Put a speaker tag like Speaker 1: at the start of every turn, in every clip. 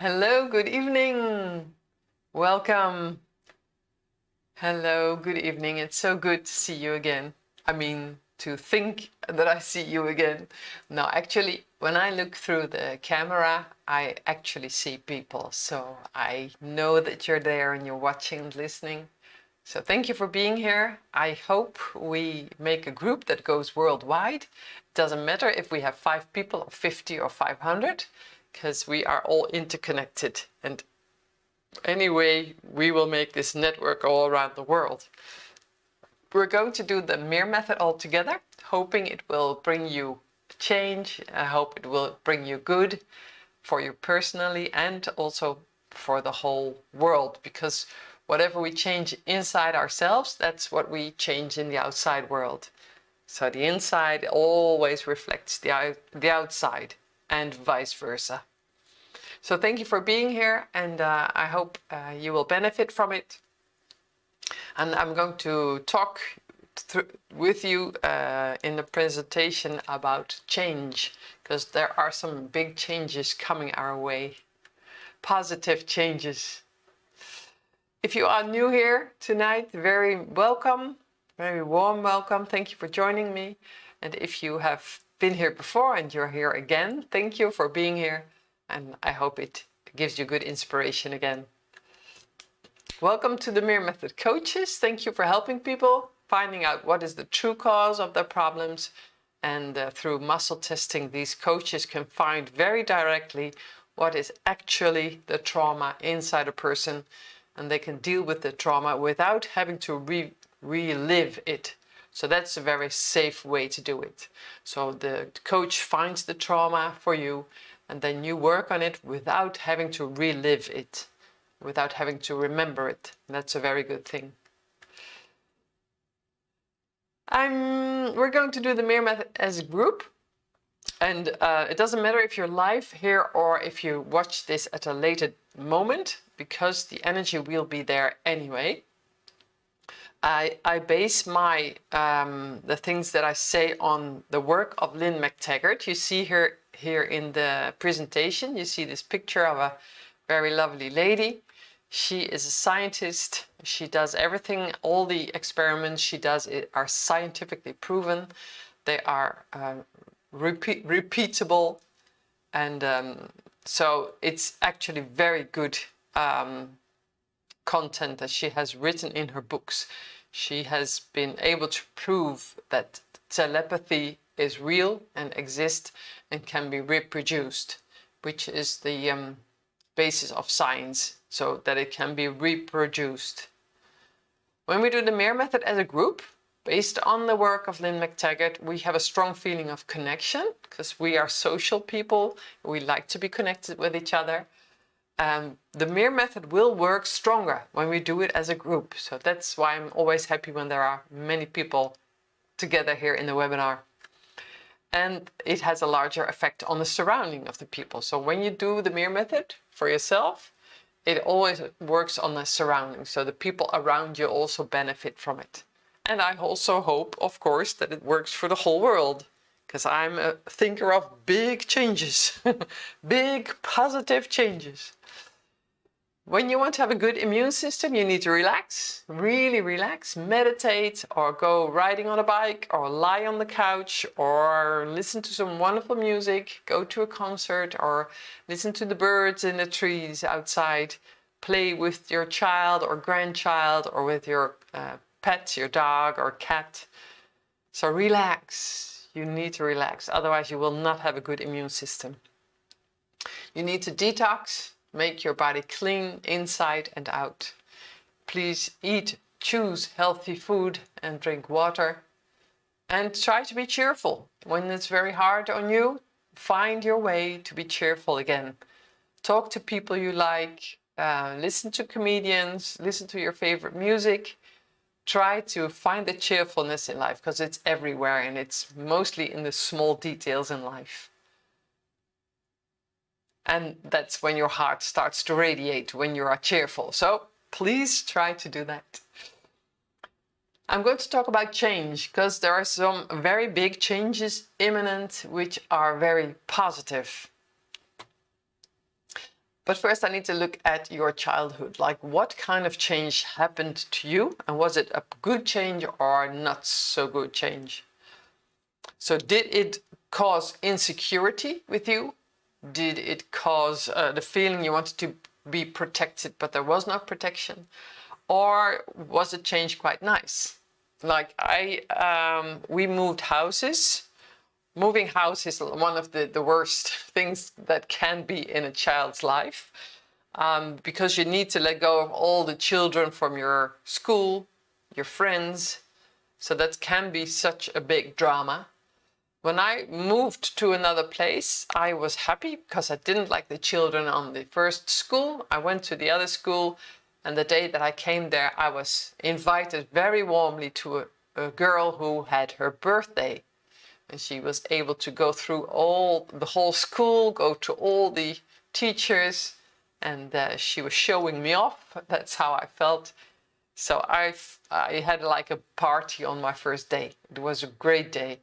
Speaker 1: Hello, good evening. Welcome. Hello, good evening. It's so good to see you again. I mean, to think that I see you again. No, actually, when I look through the camera, I actually see people. So I know that you're there and you're watching and listening. So thank you for being here. I hope we make a group that goes worldwide. It doesn't matter if we have 5 people or 50 or 500, because we are all interconnected. And anyway, we will make this network all around the world. We're going to do the MIR method all together, hoping it will bring you change. I hope it will bring you good for you personally and also for the whole world, because whatever we change inside ourselves, that's what we change in the outside world. So the inside always reflects the outside and vice versa. So thank you for being here, and I hope you will benefit from it. And I'm going to talk with you in the presentation about change, because there are some big changes coming our way. Positive changes. If you are new here tonight, very welcome, very warm welcome. Thank you for joining me. And if you have been here before and you're here again, thank you for being here. And I hope it gives you good inspiration again. Welcome to the MIR Method coaches. Thank you for helping people, finding out what is the true cause of their problems. And through muscle testing, these coaches can find very directly what is actually the trauma inside a person. And they can deal with the trauma without having to relive it. So that's a very safe way to do it. So the coach finds the trauma for you, and then you work on it without having to relive it, without having to remember it. That's a very good thing. We're going to do the MIR method as a group. And it doesn't matter if you're live here or if you watch this at a later moment, because the energy will be there anyway. I base my the things that I say on the work of Lynn McTaggart. You see her here in the presentation. You see this picture of a very lovely lady. She is a scientist. She does everything. All the experiments she does are scientifically proven. They are repeatable, and so it's actually very good content that she has written in her books. She has been able to prove that telepathy is real and exists and can be reproduced, which is the basis of science, so that it can be reproduced. When we do the MIR method as a group, based on the work of Lynn McTaggart, we have a strong feeling of connection, because we are social people. We like to be connected with each other. The MIR method will work stronger when we do it as a group. So that's why I'm always happy when there are many people together here in the webinar. And it has a larger effect on the surrounding of the people. So when you do the MIR method for yourself, it always works on the surroundings. So the people around you also benefit from it. And I also hope, of course, that it works for the whole world, because I'm a thinker of big changes, big positive changes. When you want to have a good immune system, you need to relax, really relax, meditate, or go riding on a bike, or lie on the couch, or listen to some wonderful music, go to a concert, or listen to the birds in the trees outside, play with your child or grandchild, or with your pet, your dog or cat. So relax. You need to relax, otherwise you will not have a good immune system. You need to detox. Make your body clean inside and out. Please choose healthy food and drink water. And try to be cheerful. When it's very hard on you, find your way to be cheerful again. Talk to people you like, listen to comedians, listen to your favorite music. Try to find the cheerfulness in life, because it's everywhere and it's mostly in the small details in life. And that's when your heart starts to radiate, when you are cheerful. So please try to do that. I'm going to talk about change, because there are some very big changes imminent, which are very positive. But first I need to look at your childhood. Like, what kind of change happened to you? And was it a good change or not so good change? So did it cause insecurity with you? Did it cause the feeling you wanted to be protected, but there was no protection? Or was the change quite nice? Like we moved houses. Moving house is one of the worst things that can be in a child's life, because you need to let go of all the children from your school, your friends. So that can be such a big drama. When I moved to another place, I was happy because I didn't like the children on the first school. I went to the other school, and the day that I came there, I was invited very warmly to a girl who had her birthday. And she was able to go through the whole school, go to all the teachers, and she was showing me off. That's how I felt. So I had like a party on my first day. It was a great day.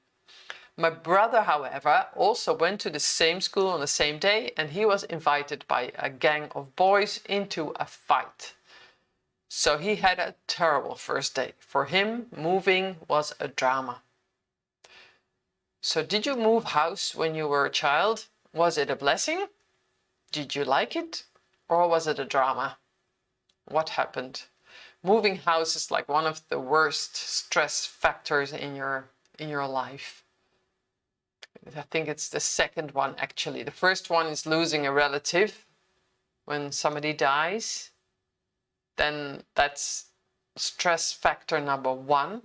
Speaker 1: My brother, however, also went to the same school on the same day, and he was invited by a gang of boys into a fight. So he had a terrible first day. For him, moving was a drama. So did you move house when you were a child? Was it a blessing? Did you like it? Or was it a drama? What happened? Moving house is like one of the worst stress factors in your life. I think it's the second one, actually. The first one is losing a relative. When somebody dies, then that's stress factor number one.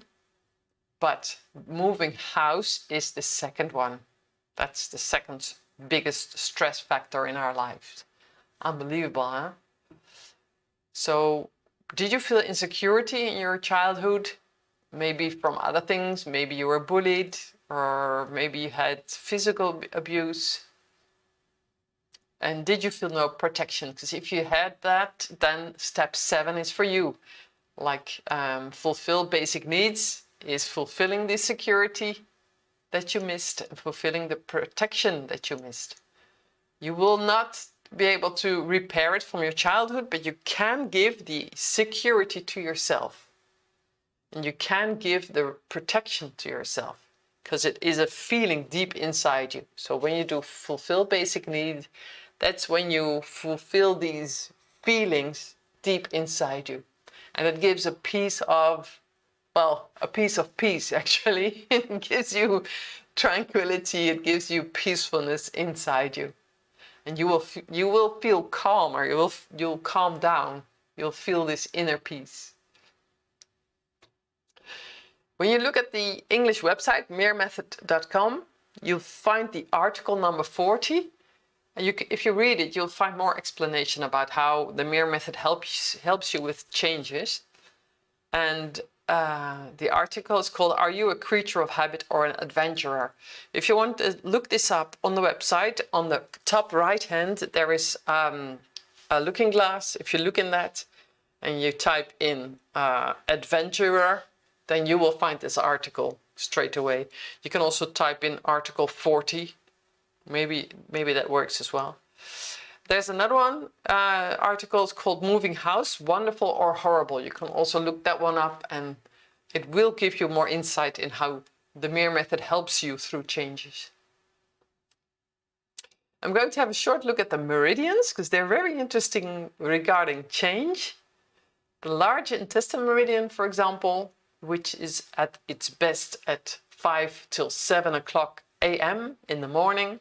Speaker 1: But moving house is the second one. That's the second biggest stress factor in our lives. Unbelievable, huh? So, did you feel insecurity in your childhood? Maybe from other things, maybe you were bullied, or maybe you had physical abuse. And did you feel no protection? Because if you had that, then step 7 is for you. Like fulfill basic needs is fulfilling the security that you missed, and fulfilling the protection that you missed. You will not be able to repair it from your childhood, but you can give the security to yourself. And you can give the protection to yourself, because it is a feeling deep inside you. So when you do fulfill basic needs, that's when you fulfill these feelings deep inside you. And it gives a piece of, well, a piece of peace, actually. It gives you tranquility, it gives you peacefulness inside you. And you will feel calmer, you'll calm down, you'll feel this inner peace. When you look at the English website, MIR-Method.com, you'll find the article number 40. And if you read it, you'll find more explanation about how the MIR method helps you with changes. And the article is called, Are You a Creature of Habit or an Adventurer? If you want to look this up on the website, on the top right hand, there is a looking glass. If you look in that and you type in adventurer, then you will find this article straight away. You can also type in article 40. Maybe that works as well. There's another one, article is called Moving House, Wonderful or Horrible. You can also look that one up, and it will give you more insight in how the MIR method helps you through changes. I'm going to have a short look at the meridians, because they're very interesting regarding change. The large intestine meridian, for example, which is at its best at 5 till 7 o'clock a.m. in the morning.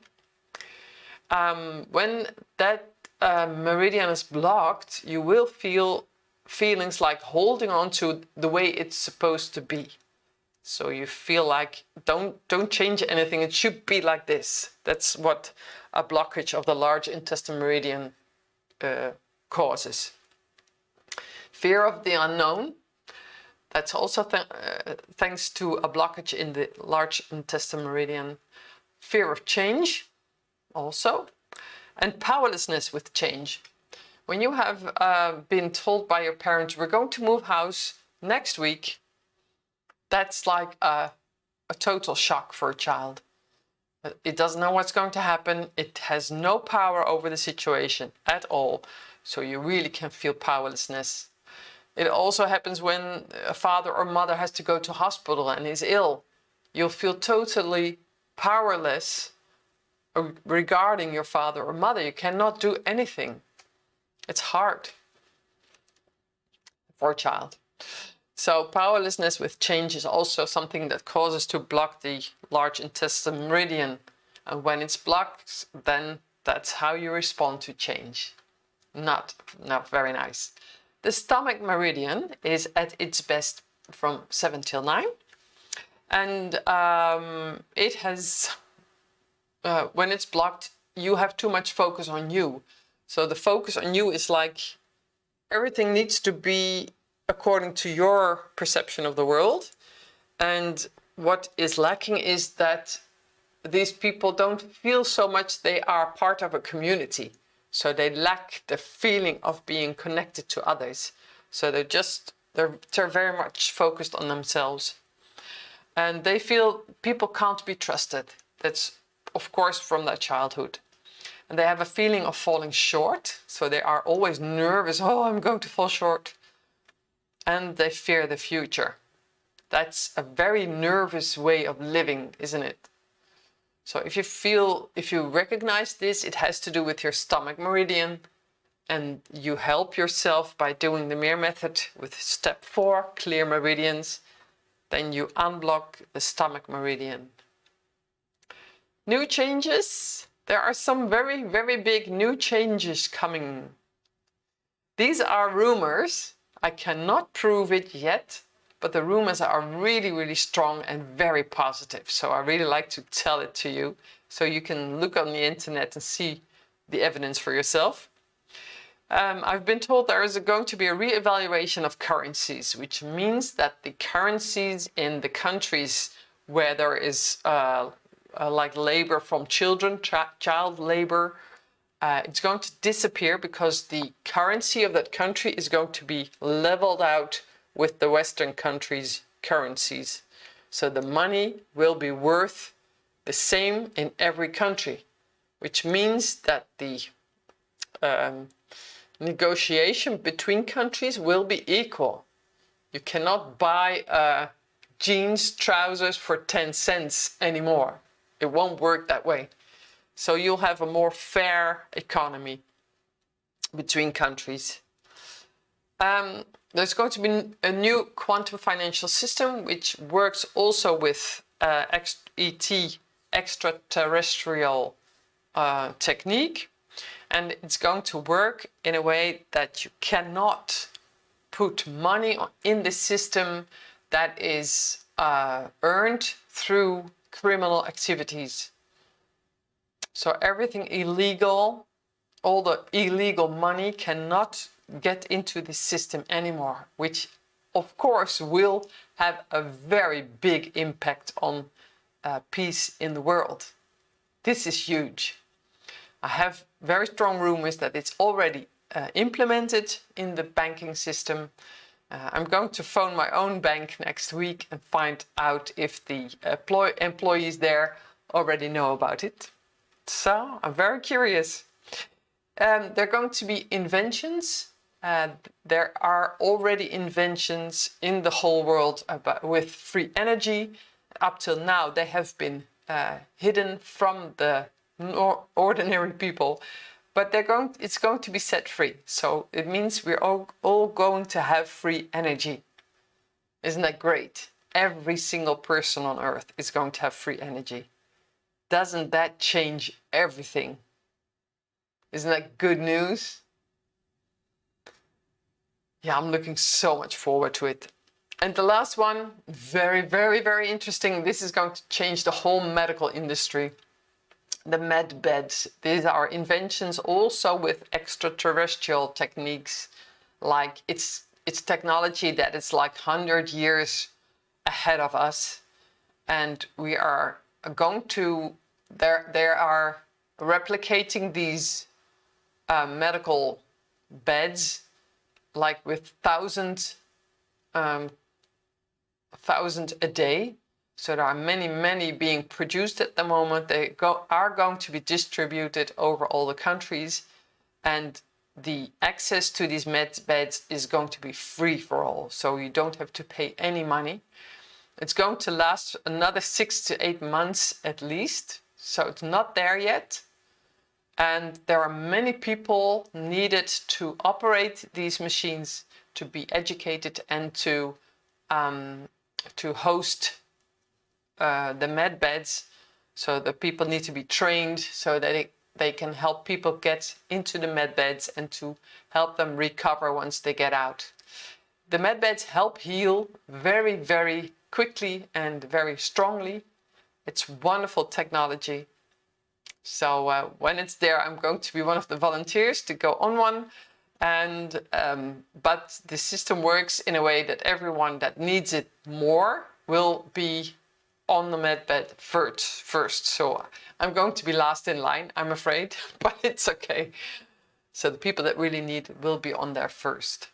Speaker 1: When that meridian is blocked, you will feel feelings like holding on to the way it's supposed to be. So you feel like, don't change anything, it should be like this. That's what a blockage of the large intestine meridian causes. Fear of the unknown. That's also thanks to a blockage in the large intestine meridian. Fear of change also, and powerlessness with change. When you have been told by your parents, we're going to move house next week, that's like a total shock for a child. It doesn't know what's going to happen. It has no power over the situation at all. So you really can feel powerlessness. It also happens when a father or mother has to go to hospital and is ill. You'll feel totally powerless regarding your father or mother. You cannot do anything. It's hard for a child. So powerlessness with change is also something that causes to block the large intestine meridian. And when it's blocked, then that's how you respond to change. Not very nice. The stomach meridian is at its best from 7 till 9. And it has, when it's blocked, you have too much focus on you. So the focus on you is like everything needs to be according to your perception of the world. And what is lacking is that these people don't feel so much they are part of a community. So they lack the feeling of being connected to others. So they're very much focused on themselves. And they feel people can't be trusted. That's, of course, from their childhood. And they have a feeling of falling short. So they are always nervous. Oh, I'm going to fall short. And they fear the future. That's a very nervous way of living, isn't it? So if you recognize this, it has to do with your stomach meridian, and you help yourself by doing the MIR-Method with step 4, clear meridians, then you unblock the stomach meridian. New changes. There are some very, very big new changes coming. These are rumors. I cannot prove it yet, but the rumors are really, really strong and very positive. So I really like to tell it to you so you can look on the internet and see the evidence for yourself. I've been told there is going to be a re-evaluation of currencies, which means that the currencies in the countries where there is like labor from children, child labor, it's going to disappear because the currency of that country is going to be leveled out with the Western countries' currencies. So the money will be worth the same in every country, which means that the negotiation between countries will be equal. You cannot buy jeans, trousers for 10 cents anymore. It won't work that way. So you'll have a more fair economy between countries. There's going to be a new quantum financial system which works also with ET, extraterrestrial technique. And it's going to work in a way that you cannot put money in the system that is earned through criminal activities. So everything illegal, all the illegal money cannot get into the system anymore, which of course will have a very big impact on peace in the world. This is huge. I have very strong rumors that it's already implemented in the banking system. I'm going to phone my own bank next week and find out if the employees there already know about it. So I'm very curious. There are going to be inventions. There are already inventions in the whole world with free energy. Up till now, they have been hidden from the ordinary people, but it's going to be set free. So it means we're all going to have free energy. Isn't that great? Every single person on Earth is going to have free energy. Doesn't that change everything? Isn't that good news? Yeah, I'm looking so much forward to it. And the last one, very, very, very interesting. This is going to change the whole medical industry. The med beds. These are inventions also with extraterrestrial techniques. Like it's technology that is like 100 years ahead of us. And we are going to, they are replicating these medical beds like with 1,000 a day. So there are many being produced at the moment. They are going to be distributed over all the countries, and the access to these med beds is going to be free for all. So you don't have to pay any money. It's going to last another 6 to 8 months at least. So it's not there yet. And there are many people needed to operate these machines, to be educated, and to host the med beds. So the people need to be trained so that they can help people get into the med beds and to help them recover once they get out. The med beds help heal very quickly and very strongly. It's wonderful technology. So when it's there, I'm going to be one of the volunteers to go on one. And but the system works in a way that everyone that needs it more will be on the med bed first. So I'm going to be last in line, I'm afraid, but it's okay. So the people that really need it will be on there first.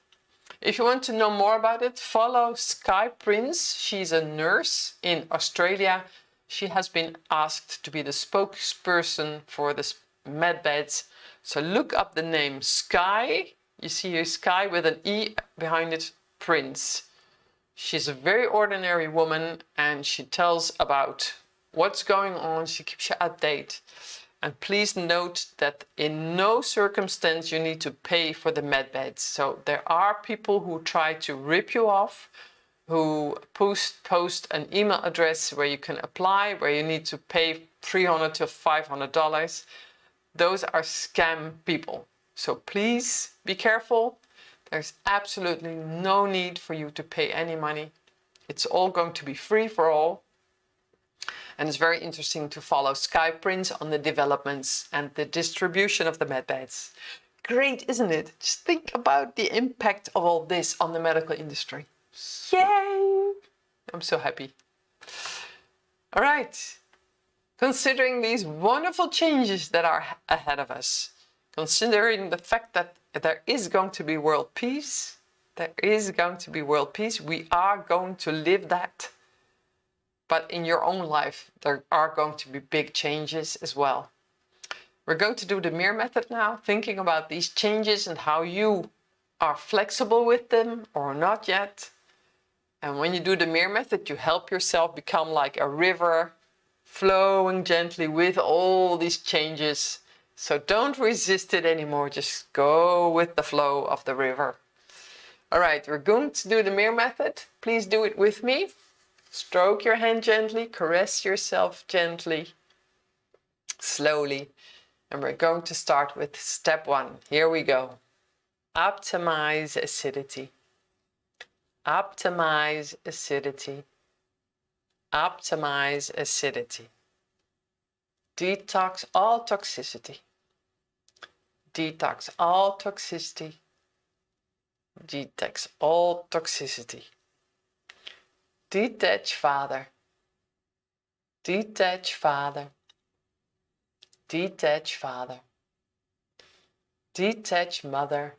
Speaker 1: If you want to know more about it, follow Sky Prince. She's a nurse in Australia. She has been asked to be the spokesperson for the med beds. So look up the name Sky. You see here Sky with an E behind it, Prince. She's a very ordinary woman, and she tells about what's going on. She keeps you updated. And please note that in no circumstance you need to pay for the med beds. So there are people who try to rip you off, who post an email address where you can apply, where you need to pay $300 to $500. Those are scam people. So please be careful. There's absolutely no need for you to pay any money. It's all going to be free for all. And it's very interesting to follow Sky Prince on the developments and the distribution of the med beds. Great, isn't it? Just think about the impact of all this on the medical industry. Yay! I'm so happy. All right. Considering these wonderful changes that are ahead of us, considering the fact that there is going to be world peace, we are going to live that. But in your own life, there are going to be big changes as well. We're going to do the MIR method now, thinking about these changes and how you are flexible with them or not yet. And when you do the MIR method, you help yourself become like a river, flowing gently with all these changes. So don't resist it anymore, just go with the flow of the river. All right, we're going to do the MIR method. Please do it with me. Stroke your hand gently, caress yourself gently, slowly. And we're going to start with step 1. Here we go. Optimize acidity. Optimize acidity. Optimize acidity. Detox all toxicity. Detox all toxicity. Detox all toxicity. Detach father. Detach father. Detach father. Detach mother.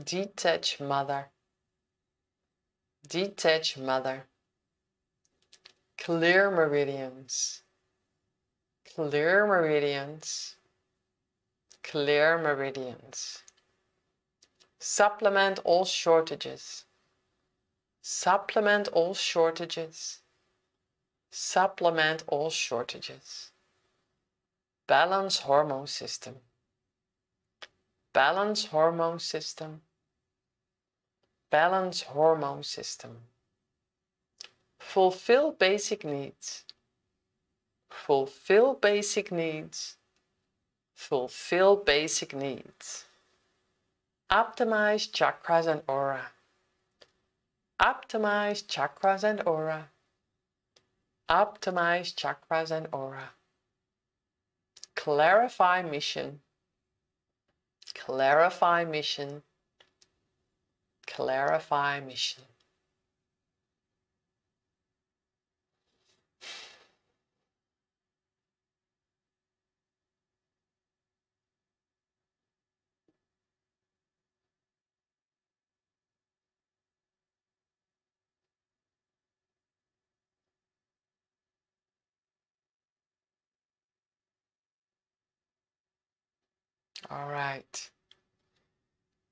Speaker 1: Detach mother. Detach mother. Clear meridians. Clear meridians. Clear meridians. Supplement all shortages. Supplement all shortages. Supplement all shortages. Balance hormone system. Balance hormone system. Balance hormone system. Fulfill basic needs. Fulfill basic needs. Fulfill basic needs. Optimize chakras and aura. Optimize chakras and aura. Optimize chakras and aura. Clarify mission. Clarify mission. Clarify mission. All right.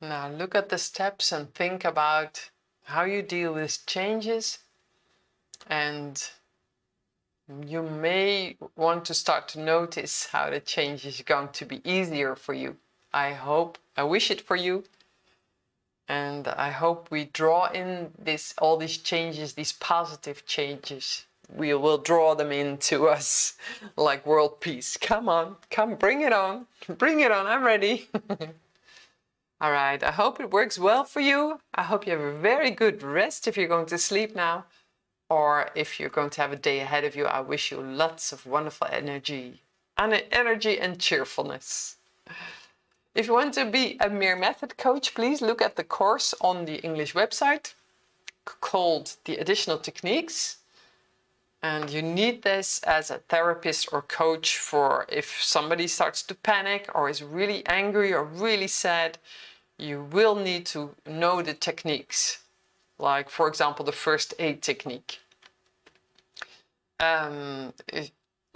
Speaker 1: Now look at the steps and think about how you deal with changes, and you may want to start to notice how the change is going to be easier for you. I wish it for you, and I hope we draw in all these changes, these positive changes. We will draw them into us like world peace. Come on, come, bring it on, I'm ready. All right, I hope it works well for you. I hope you have a very good rest if you're going to sleep now, or if you're going to have a day ahead of you. I wish you lots of wonderful energy and cheerfulness. If you want to be a MIR-Method coach, please look at the course on the English website called The Additional Techniques. And you need this as a therapist or coach for if somebody starts to panic or is really angry or really sad. You will need to know the techniques, like, for example, the first aid technique.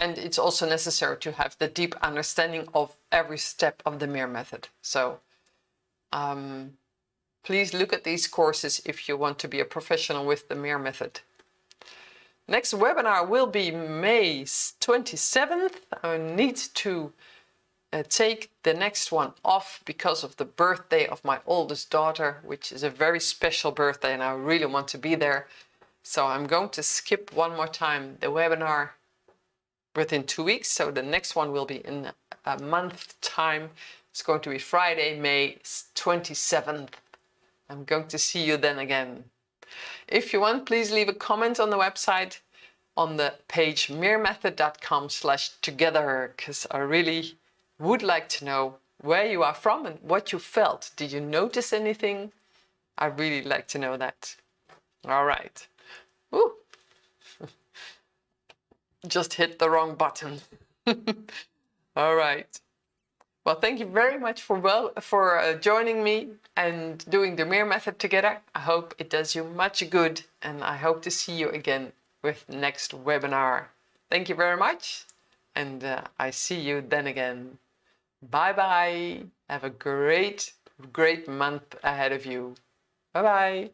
Speaker 1: And it's also necessary to have the deep understanding of every step of the MIR-Method. So please look at these courses if you want to be a professional with the MIR-Method. Next webinar will be May 27th. I need to take the next one off because of the birthday of my oldest daughter, which is a very special birthday, and I really want to be there. So I'm going to skip one more time the webinar within 2 weeks. So the next one will be in a month's time. It's going to be Friday, May 27th. I'm going to see you then again. If you want, please leave a comment on the website on the page MIR-Method.com/together, because I really would like to know where you are from and what you felt. Did you notice anything? I really like to know that. All right. Woo. Just hit the wrong button. All right. Well, thank you very much for joining me and doing the MIR-Method together. I hope it does you much good, and I hope to see you again with next webinar. Thank you very much, and I see you then again. Bye-bye. Have a great month ahead of you. Bye-bye.